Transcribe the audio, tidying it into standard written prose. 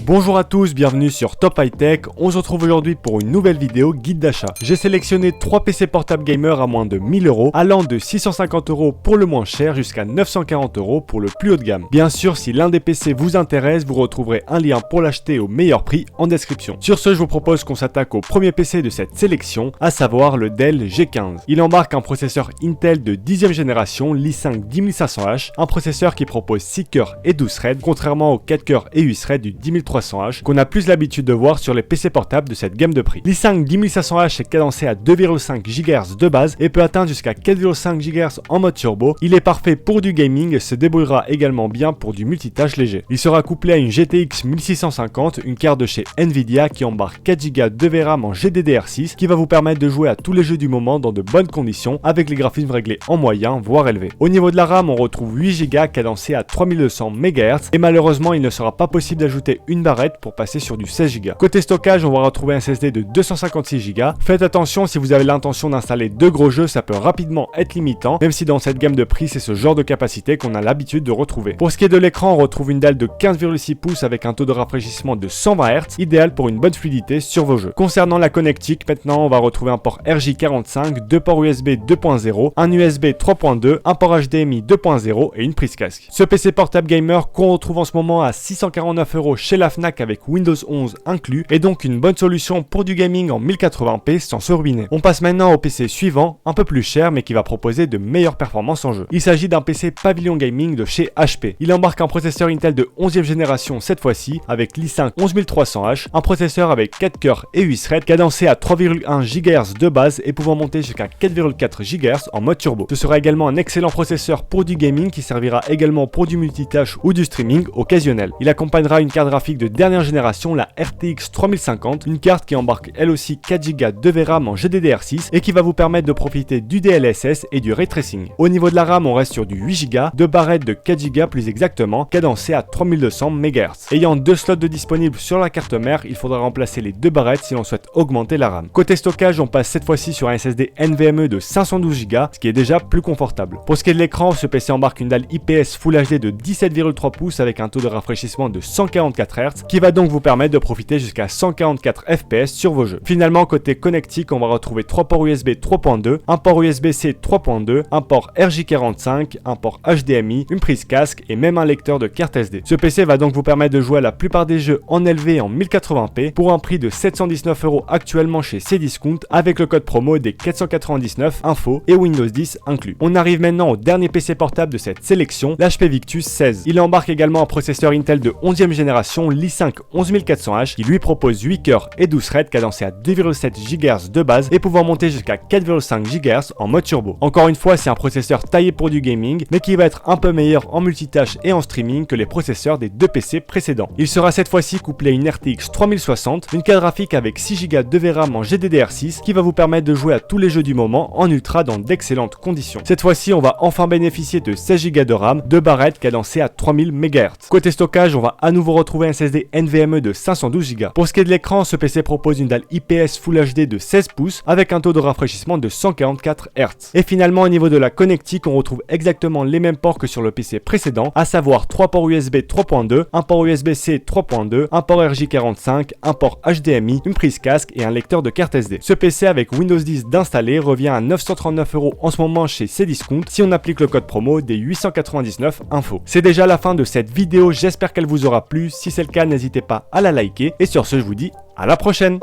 Bonjour à tous, bienvenue sur Top High Tech. On se retrouve aujourd'hui pour une nouvelle vidéo guide d'achat. J'ai sélectionné 3 PC portables gamer à moins de 1000 €, allant de 650 € pour le moins cher jusqu'à 940 € pour le plus haut de gamme. Bien sûr, si l'un des PC vous intéresse, vous retrouverez un lien pour l'acheter au meilleur prix en description. Sur ce, je vous propose qu'on s'attaque au premier PC de cette sélection, à savoir le Dell G15. Il embarque un processeur Intel de 10e génération, l'i5 10500H, un processeur qui propose 6 cœurs et 12 threads, contrairement aux 4 cœurs et 8 threads du 10300H qu'on a plus l'habitude de voir sur les PC portables de cette gamme de prix. l'i5 10500H est cadencé à 2,5 GHz de base et peut atteindre jusqu'à 4,5 GHz en mode turbo. Il est parfait pour du gaming et se débrouillera également bien pour du multitâche léger. Il sera couplé à une GTX 1650, une carte de chez Nvidia qui embarque 4 Go de VRAM en GDDR6 qui va vous permettre de jouer à tous les jeux du moment dans de bonnes conditions avec les graphismes réglés en moyen voire élevé. Au niveau de la RAM, on retrouve 8 Go cadencé à 3200 MHz et malheureusement il ne sera pas possible d'ajouter une barrette pour passer sur du 16 Go. Côté stockage, on va retrouver un SSD de 256 Go. Faites attention, si vous avez l'intention d'installer de gros jeux, ça peut rapidement être limitant, même si dans cette gamme de prix, c'est ce genre de capacité qu'on a l'habitude de retrouver. Pour ce qui est de l'écran, on retrouve une dalle de 15,6 pouces avec un taux de rafraîchissement de 120 Hz, idéal pour une bonne fluidité sur vos jeux. Concernant la connectique, maintenant, on va retrouver un port RJ45, 2 ports USB 2.0, un USB 3.2, un port HDMI 2.0 et une prise casque. Ce PC portable gamer qu'on retrouve en ce moment à 649 € chez la Fnac avec Windows 11 inclus est donc une bonne solution pour du gaming en 1080p sans se ruiner. On passe maintenant au PC suivant, un peu plus cher mais qui va proposer de meilleures performances en jeu. Il s'agit d'un PC pavillon gaming de chez HP. Il embarque un processeur Intel de 11e génération cette fois-ci avec l'i5 11300H, un processeur avec 4 cœurs et 8 threads cadencé à 3,1 GHz de base et pouvant monter jusqu'à 4,4 GHz en mode turbo. Ce sera également un excellent processeur pour du gaming qui servira également pour du multitâche ou du streaming occasionnel. Il accompagnera une carte graphique de dernière génération, la RTX 3050, une carte qui embarque elle aussi 4 Go de VRAM en GDDR6 et qui va vous permettre de profiter du DLSS et du ray tracing. Au niveau de la RAM, on reste sur du 8 Go, de barrettes de 4 Go plus exactement, cadencé à 3200 MHz. Ayant 2 slots de disponibles sur la carte mère, il faudra remplacer les 2 barrettes si l'on souhaite augmenter la RAM. Côté stockage, on passe cette fois-ci sur un SSD NVMe de 512 Go, ce qui est déjà plus confortable. Pour ce qui est de l'écran, ce PC embarque une dalle IPS Full HD de 17,3 pouces avec un taux de rafraîchissement de 144 Hz qui va donc vous permettre de profiter jusqu'à 144 FPS sur vos jeux. Finalement, côté connectique, on va retrouver 3 ports USB 3.2, un port USB-C 3.2, un port RJ45, un port HDMI, une prise casque et même un lecteur de carte SD. Ce PC va donc vous permettre de jouer à la plupart des jeux en élevé en 1080p pour un prix de 719 € actuellement chez Cdiscount avec le code promo des 499 info et Windows 10 inclus. On arrive maintenant au dernier PC portable de cette sélection, l'HP Victus 16. Il embarque également un processeur Intel de 11e génération, l'i5 11400H qui lui propose 8 cœurs et 12 threads cadencés à 2,7 GHz de base et pouvant monter jusqu'à 4,5 GHz en mode turbo. Encore une fois, c'est un processeur taillé pour du gaming mais qui va être un peu meilleur en multitâche et en streaming que les processeurs des deux PC précédents. Il sera cette fois-ci couplé à une RTX 3060, une carte graphique avec 6 Go de VRAM en GDDR6 qui va vous permettre de jouer à tous les jeux du moment en ultra dans d'excellentes conditions. Cette fois-ci, on va enfin bénéficier de 16 Go de RAM, de barrettes cadencées à 3000 MHz. Côté stockage, on va à nouveau retrouver un SSD NVMe de 512 Go. Pour ce qui est de l'écran, ce PC propose une dalle IPS Full HD de 16 pouces avec un taux de rafraîchissement de 144 Hz. Et finalement, au niveau de la connectique, on retrouve exactement les mêmes ports que sur le PC précédent, à savoir 3 ports USB 3.2, un port USB-C 3.2, un port RJ45, un port HDMI, une prise casque et un lecteur de carte SD. Ce PC avec Windows 10 d'installer revient à 939 € en ce moment chez Cdiscount si on applique le code promo des 899 info. C'est déjà la fin de cette vidéo, j'espère qu'elle vous aura plu. Si c'est le cas, n'hésitez pas à la liker et sur ce, je vous dis à la prochaine.